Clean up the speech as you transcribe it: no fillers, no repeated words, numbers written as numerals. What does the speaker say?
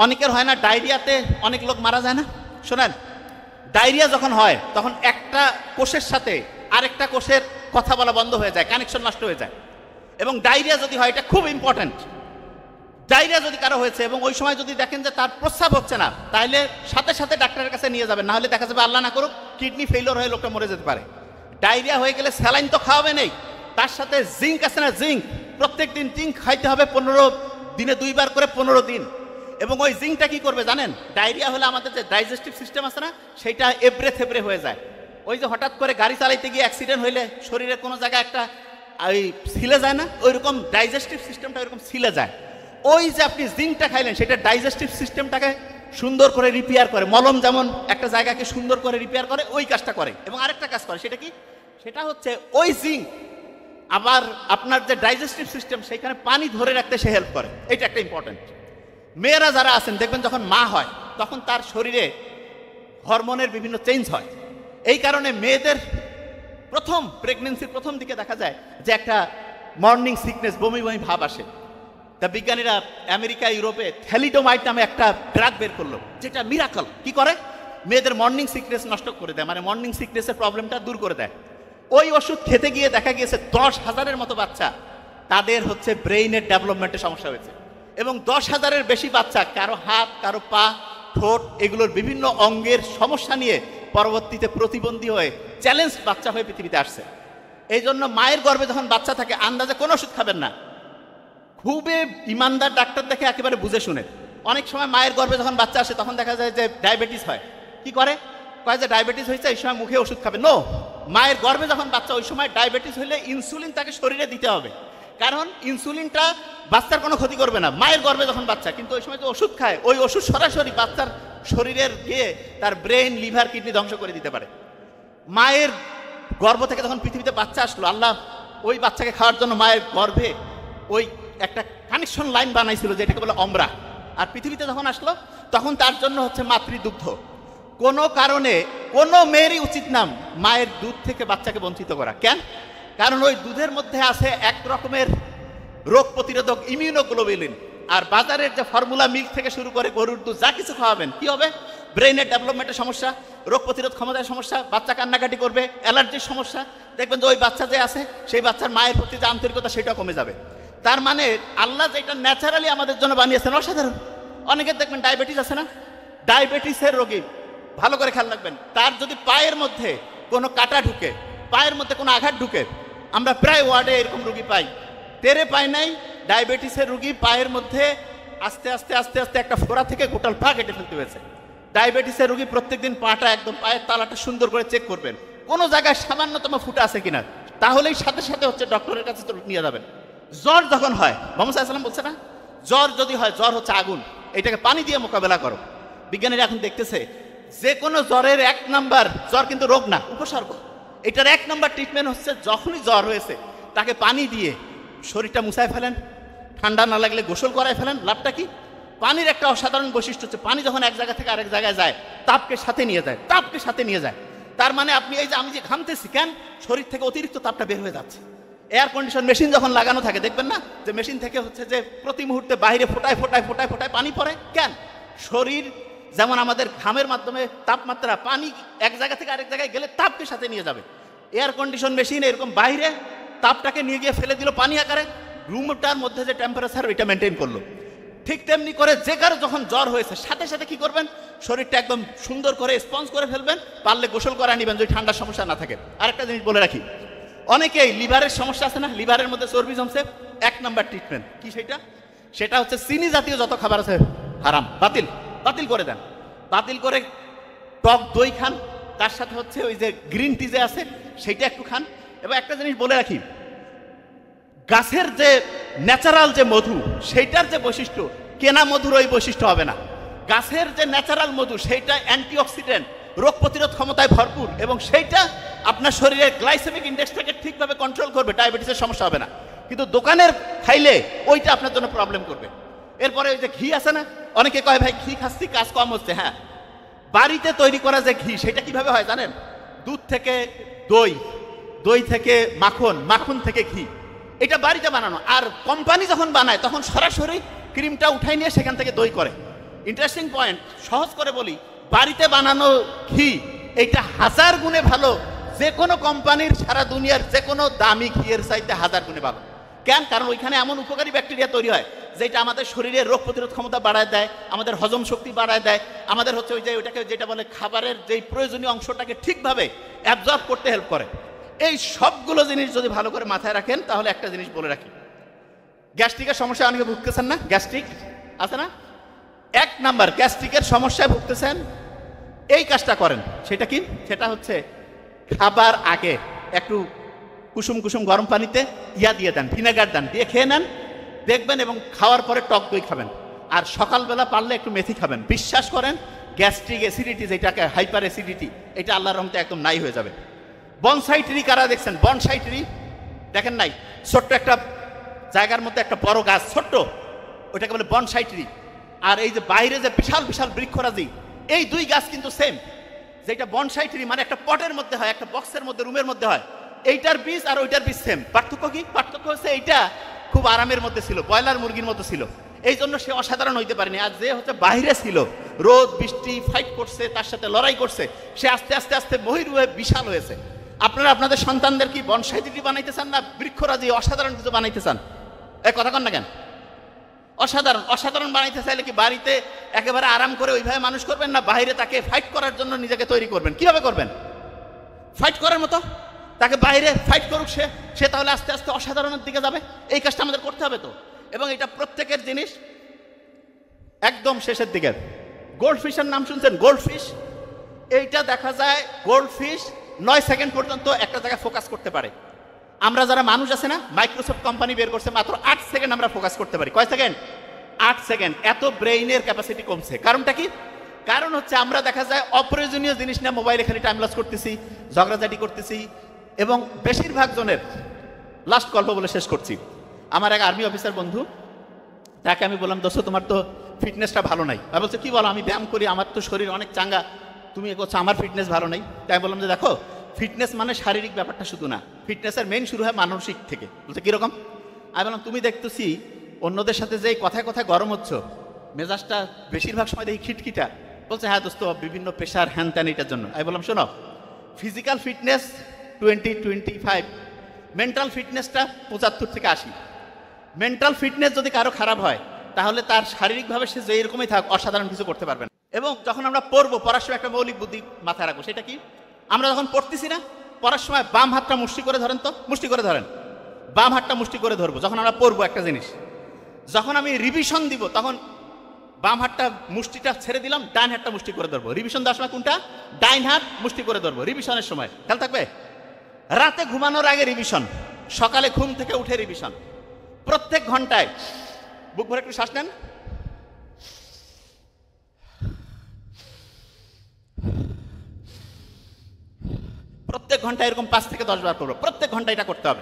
অনেকের হয় না ডায়রিয়াতে অনেক লোক মারা যায় না? শোনেন, ডায়রিয়া যখন হয় তখন একটা কোষের সাথে আরেকটা কোষের কথা বলা বন্ধ হয়ে যায়, কানেকশন নষ্ট হয়ে যায়। এবং ডায়রিয়া যদি হয়, এটা খুব ইম্পর্ট্যান্ট। ডায়রিয়া যদি কারো হয়েছে এবং ওই সময় যদি দেখেন যে তার প্রস্রাব হচ্ছে না, তাহলে সাথে সাথে ডাক্তারের কাছে নিয়ে যাবেন, না হলে দেখা যাবে আল্লাহ না করুক কিডনি ফেইলিওর হয়ে লোকটা মরে যেতে পারে। ডায়রিয়া হয়ে গেলে স্যালাইন তো খাওয়াবে নেই, তার সাথে জিঙ্ক আছে না, জিঙ্ক প্রত্যেক দিন জিঙ্ক খাইতে হবে 15 দিনে 2 বার করে 15 দিন। এবং ওই জিঙ্কটা কি করবে জানেন? ডায়রিয়া হলে আমাদের যে ডাইজেস্টিভ সিস্টেম আছে না, সেটা এবড়ে থেবড়ে হয়ে যায়। ওই যে হঠাৎ করে গাড়ি চালাইতে গিয়ে অ্যাক্সিডেন্ট হইলে শরীরের কোনো জায়গায় একটা ওই ছিলে যায় না, ওইরকম ডাইজেস্টিভ সিস্টেমটা ওইরকম ছিলে যায়। ওই যে আপনি জিঙ্কটা খাইলেন, সেটা ডাইজেস্টিভ সিস্টেমটাকে সুন্দর করে রিপেয়ার করে। মলম যেমন একটা জায়গাকে সুন্দর করে রিপেয়ার করে, ওই কাজটা করে। এবং আরেকটা কাজ করে, সেটা কি? সেটা হচ্ছে ওই জিঙ্ক আবার আপনার যে ডাইজেস্টিভ সিস্টেম, সেইখানে পানি ধরে রাখতে সে হেল্প করে। এটা একটা ইম্পর্টেন্ট। মেয়েরা যারা আছেন দেখবেন যখন মা হয় তখন তার শরীরে হরমোনের বিভিন্ন চেঞ্জ হয়। এই কারণে মেয়েদের প্রথম প্রেগনেন্সির প্রথম দিকে দেখা যায় যে একটা মর্নিং সিকনেস, বমি বমি ভাব আসে। তা বিজ্ঞানীরা আমেরিকা, ইউরোপে থ্যালিডোমাইড নামে একটা ড্রাগ বের করলো, যেটা মিরাকল। কি করে? মেয়েদের মর্নিং সিকনেস নষ্ট করে দেয়, মানে মর্নিং সিকনেসের প্রবলেমটা দূর করে দেয়। ওই ওষুধ খেতে গিয়ে দেখা গিয়েছে 10,000-এর মতো বাচ্চা তাদের হচ্ছে ব্রেইনের ডেভেলপমেন্টের সমস্যা হয়েছে। এবং 10,000-এর বেশি বাচ্চা কারো হাত, কারো পা, ঠোঁট এগুলোর বিভিন্ন অঙ্গের সমস্যা নিয়ে পরবর্তীতে প্রতিবন্ধী হয়ে চ্যালেঞ্জ বাচ্চা হয়ে পৃথিবীতে আসছে। এই জন্য মায়ের গর্ভে যখন বাচ্চা থাকে আন্দাজে কোনো ওষুধ খাবেন না, খুবই ইমানদার ডাক্তার দেখে একেবারে বুঝে শুনে। অনেক সময় মায়ের গর্ভে যখন বাচ্চা আসে তখন দেখা যায় যে ডায়াবেটিস হয়। কি করে? কয় যে ডায়াবেটিস হয়েছে, এই সময় মুখে ওষুধ খাবে। নো, মায়ের গর্ভে যখন বাচ্চা, ওই সময় ডায়াবেটিস হলে ইনসুলিন তাকে শরীরে দিতে হবে, কারণ ইনসুলিনটা বাচ্চার কোনো ক্ষতি করবে না মায়ের গর্ভে যখন বাচ্চা। কিন্তু ওই সময় যে ওষুধ খায়, ওই ওষুধ সরাসরি বাচ্চার শরীরের গিয়ে তার ব্রেন, লিভার, কিডনি ধ্বংস করে দিতে পারে। মায়ের গর্ভ থেকে যখন পৃথিবীতে বাচ্চা আসলো, আল্লাহ ওই বাচ্চাকে খাওয়ার জন্য মায়ের গর্ভে ওই একটা কানেকশন লাইন বানাইছিল, যেটাকে বলে অমরা। আর পৃথিবীতে যখন আসলো তখন তার জন্য হচ্ছে মাতৃদুগ্ধ। কোনো কারণে কোনো মেয়েরই উচিত না মায়ের দুধ থেকে বাচ্চাকে বঞ্চিত করা। কেন? কারণ ওই দুধের মধ্যে আছে এক রকমের রোগ প্রতিরোধক ইমিউনোগ্লোবুলিন। আর বাজারের যে ফর্মুলা মিল্ক থেকে শুরু করে গরুর দুধ যা কিছু খাওয়াবেন, কি হবে? ব্রেনের ডেভেলপমেন্টের সমস্যা, রোগ প্রতিরোধ ক্ষমতার সমস্যা, বাচ্চা কান্নাকাটি করবে, অ্যালার্জির সমস্যা। দেখবেন যে ওই বাচ্চা যে আছে, সেই বাচ্চার মায়ের প্রতি যে আন্তরিকতা, সেটাও কমে যাবে। তার মানে আল্লাহ যেটা ন্যাচারালি আমাদের জন্য বানিয়েছেন অসাধারণ। অনেকের দেখবেন ডায়াবেটিস আছে না, ডায়াবেটিসের রোগী ভালো করে খেয়াল রাখবেন, তার যদি পায়ের মধ্যে কোনো কাটা ঢুকে, পায়ের মধ্যে কোনো আঘাত ঢুকে, আমরা প্রায় ওয়ার্ডে এরকম রুগী পাই। টেরে পায় নাই, ডায়াবেটিসের রুগী পায়ের মধ্যে আস্তে আস্তে আস্তে আস্তে একটা ফোড়া থেকে গোটাল পা কেটে ফেলতে হয়েছে। ডায়াবেটিসের রুগী প্রত্যেকদিন পাটা একদম, পায়ের তালাটা সুন্দর করে চেক করবেন, কোনো জায়গায় সামান্যতম ফুটা আছে কিনা, তাহলেই সাথে সাথে হচ্ছে ডক্টরের কাছে নিয়ে যাবেন। জ্বর যখন হয়, মোহাম্মদ সাল্লাল্লাহু আলাইহি ওয়াসাল্লাম বলছে না, জ্বর যদি হয়, জ্বর হচ্ছে আগুন, এটাকে পানি দিয়ে মোকাবেলা করো। বিজ্ঞানীরা এখন দেখতেছে যে কোনো জ্বরের 1 নাম্বার, জ্বর কিন্তু রোগ না, উপসর্গ। এটার 1 নাম্বার ট্রিটমেন্ট হচ্ছে যখনই জ্বর হয়েছে তাকে পানি দিয়ে শরীরটা মুছায় ফেলেন, ঠান্ডা না লাগলে গোসল করায় ফেলেন। লাভটা কি? পানির একটা অসাধারণ বৈশিষ্ট্য হচ্ছে পানি যখন এক জায়গা থেকে আরেক জায়গায় যায়, তাপকে সাথে নিয়ে যায়, তাপকে সাথে নিয়ে যায়। তার মানে আপনি এই যে আমি যে ঘামতেছি, কেন? শরীর থেকে অতিরিক্ত তাপটা বের হয়ে যাচ্ছে। এয়ার কন্ডিশন মেশিন যখন লাগানো থাকে, দেখবেন না যে মেশিন থেকে হচ্ছে যে প্রতি মুহূর্তে বাইরে ফোটায় ফোটায় ফোটায় ফোটায় পানি পড়ে। কেন? শরীর যেমন আমাদের ঘামের মাধ্যমে তাপমাত্রা, পানি এক জায়গা থেকে আরেক জায়গায় গেলে তাপকে সাথে নিয়ে যাবে। এয়ার কন্ডিশন মেশিন এরকম বাইরে তাপটাকে নিয়ে গিয়ে ফেলে দিল পানি আকারে, রুমটার মধ্যে যে টেম্পারেচার ওইটা মেনটেন করলো। ঠিক তেমনি করে যে কারো যখন জ্বর হয়েছে, সাথে সাথে কি করবেন? শরীরটা একদম সুন্দর করে স্পঞ্জ করে ফেলবেন, পারলে গোসল করা নিবেন যদি ঠান্ডার সমস্যা না থাকে। আরেকটা জিনিস বলে রাখি, অনেকেই লিভারের সমস্যা আছে না, লিভারের মধ্যে চর্বি জমছে, 1 নাম্বার ট্রিটমেন্ট কি সেটা? সেটা হচ্ছে চিনি জাতীয় যত খাবার আছে হারাম, বাতিল বাতিল করে দেন। বাতিল করে টক দই খান, তার সাথে হচ্ছে ওই যে গ্রিন টি যে আছে সেইটা একটু খান। এবং একটা জিনিস বলে রাখি, গাছের যে ন্যাচারাল যে মধু, সেইটার যে বৈশিষ্ট্য, কেনা মধুর ওই বৈশিষ্ট্য হবে না। গাছের যে ন্যাচারাল মধু, সেইটা অ্যান্টিঅক্সিডেন্ট, রোগ প্রতিরোধ ক্ষমতায় ভরপুর, এবং সেইটা আপনার শরীরের গ্লাইসেমিক ইন্ডেক্সটাকে ঠিকভাবে কন্ট্রোল করবে, ডায়াবেটিসের সমস্যা হবে না। কিন্তু দোকানের খাইলে ওইটা আপনার জন্য প্রবলেম করবে। এরপরে ওই যে ঘি আছে না, অনেকে কয় ভাই ঘি খাচ্ছি কাজ কম হচ্ছে। হ্যাঁ, বাড়িতে তৈরি করা যে ঘি, সেটা কিভাবে হয় জানেন? দুধ থেকে দই, দই থেকে মাখন, মাখন থেকে ঘি, এটা বাড়িতে বানানো। আর কোম্পানি যখন বানায় তখন সরাসরি ক্রিমটা উঠাই নিয়ে সেখান থেকে দই করে। ইন্টারেস্টিং পয়েন্ট, সহজ করে বলি, বাড়িতে বানানো ঘি এইটা 1000 গুণে ভালো যে কোনো কোম্পানির সারা দুনিয়ার যে কোনো দামি ঘিয়ের চাইতে 1000 গুণে ভালো। কেন? কারণ ওইখানে এমন উপকারী ব্যাকটেরিয়া তৈরি হয় যেটা আমাদের শরীরের রোগ প্রতিরোধ ক্ষমতা বাড়ায় দেয়, আমাদের হজম শক্তি বাড়ায় দেয়, আমাদের হচ্ছে ওই যে ওইটাকে যেটা বলে খাবারের যেই প্রয়োজনীয় অংশটাকে ঠিকভাবে অ্যাবজর্ব করতে হেল্প করে। এই সবগুলো জিনিস যদি ভালো করে মাথায় রাখেন তাহলে একটা জিনিস বলে রাখি, গ্যাস্ট্রিকের সমস্যা অনেকে ভুগতেছেন না? গ্যাস্ট্রিক আছে না? 1 নাম্বার গ্যাস্ট্রিকের সমস্যায় ভুগতেছেন, এই কাজটা করেন। সেটা কি? সেটা হচ্ছে খাবার আগে একটু কুসুম কুসুম গরম পানিতে দিয়ে দেন, ভিনেগার দেন, দিয়ে খেয়ে নেন দেখবেন, এবং খাওয়ার পরে টক দই খাবেন, আর সকালবেলা পারলে একটু মেথি খাবেন। বিশ্বাস করেন গ্যাস্ট্রিক অ্যাসিডিটি যেটাকে হাইপার অ্যাসিডিটি, এটা আল্লাহর রহমতে একদম নাই হয়ে যাবে। বনসাই ট্রি কারা দেখছেন? বনসাই ট্রি দেখেন নাই? ছোট্ট একটা জায়গার মধ্যে একটা বড় গাছ, ছোট্ট, ওটাকে বলে বনসাই ট্রি। আর এই যে বাইরে যে বিশাল বিশাল বৃক্ষরাজি, এই 2 গাছ কিন্তু সেম। যেটা বনসাই ট্রি মানে একটা পটের মধ্যে হয়, একটা বক্সের মধ্যে, রুমের মধ্যে হয়, এইটার বীজ আর ওইটার বীজ সেম। পার্থক্য কি? পার্থক্য হচ্ছে এইটা খুব আরামের মধ্যে ছিল, ব্রয়লার মুরগির মতো ছিল, এই জন্য সে অসাধারণ হইতে পারেনি। আর যে হচ্ছে বাইরে ছিল, রোদ বৃষ্টি ফাইট করছে, তার সাথে লড়াই করছে, সে আস্তে আস্তে আস্তে মহির হয়ে বিশাল হয়েছে। আপনারা আপনাদের সন্তানদের কি বনসাই ট্রি বানাইতে চান না বৃক্ষরাজি অসাধারণ কিছু বানাইতে চান? এই কথা কন না কেন? অসাধারণ অসাধারণ বানাইতে চাইলে কি বাড়িতে একেবারে আরাম করে ওইভাবে মানুষ করবেন, না বাইরে তাকে ফাইট করার জন্য নিজেকে তৈরি করবেন? কিভাবে করবেন? ফাইট করার মতো তাকে বাইরে ফাইট করুক, সে তাহলে আস্তে আস্তে অসাধারণের দিকে যাবে। এই কাজটা আমাদের করতে হবে তো। এবং এটা প্রত্যেকের জিনিস। একদম শেষের দিকে গোল্ড ফিশের নাম শুনছেন? গোল্ড ফিশ, এইটা দেখা যায় গোল্ড ফিশ 9 সেকেন্ড পর্যন্ত একটা জায়গায় ফোকাস করতে পারে। আমরা যারা মানুষ আছে না, মাইক্রোসফট কোম্পানি বের করছে মাত্র 8 সেকেন্ড আমরা ফোকাস করতে পারি। কয় সেকেন্ড? 8 সেকেন্ড। এত ব্রেইনের ক্যাপাসিটি কমছে। কারণটা কি? কারণ হচ্ছে আমরা দেখা যায় অপ্রয়োজনীয় জিনিস নিয়ে মোবাইলে খালি টাইম লস করতেছি, ঝগড়াঝাটি করতেছি। এবং বেশিরভাগ জনের, লাস্ট গল্প বলে শেষ করছি, আমার এক আর্মি অফিসার বন্ধু, তাকে আমি বললাম, দোস্ত তোমার তো ফিটনেসটা ভালো নাই। আমি বলছে কি বলো, আমি ব্যায়াম করি, আমার তো শরীর অনেক চাঙ্গা, তুমি করছো আমার ফিটনেস ভালো নেই। তাই বললাম যে দেখো, ফিটনেস মানে শারীরিক ব্যাপারটা শুধু না, ফিটনেসের মেইন শুরু হয় মানসিক থেকে। বলছে কীরকম? আমি বললাম তুমি দেখতেছি অন্যদের সাথে যে কথায় কথায় গরম হচ্ছ, মেজাজটা বেশিরভাগ সময় দেখি খিটখিটা। বলছে হ্যাঁ দোস্ত, বিভিন্ন প্রেশার হ্যান ত্যান এটার জন্য। আমি বললাম শোনো, ফিজিক্যাল ফিটনেস 20-25, মেন্টাল ফিটনেসটা 75 থেকে 80। মেন্টাল ফিটনেস যদি কারো খারাপ হয় তাহলে তার শারীরিকভাবে সে যে এরকমই থাক অসাধারণ কিছু করতে পারবেন। এবং যখন আমরা পড়বো, পড়ার সময় একটা মৌলিক বুদ্ধি মাথায় রাখবো। সেটা কি? আমরা যখন পড়তেছি না, পড়ার সময় বাম হাতটা মুষ্টি করে ধরেন, তো মুষ্টি করে ধরেন, বাম হাতটা মুষ্টি করে ধরবো। যখন আমরা পড়বো একটা জিনিস, যখন আমি রিভিশন দিব তখন বাম হাতটা মুষ্টিটা ছেড়ে দিলাম, ডান হাতটা মুষ্টি করে ধরবো। রিভিশন দেওয়ার সময় কোনটা? ডাইন হাত মুষ্টি করে ধরবো রিভিশনের সময়। খেয়াল থাকবে। রাতে ঘুমানোর আগে রিভিশন, সকালে ঘুম থেকে উঠে রিভিশন। প্রত্যেক ঘন্টায় বুক ভরে একটু শ্বাস নেন, প্রত্যেক ঘন্টায় এরকম 5 থেকে 10 বার করবো। প্রত্যেক ঘন্টায় এটা করতে হবে।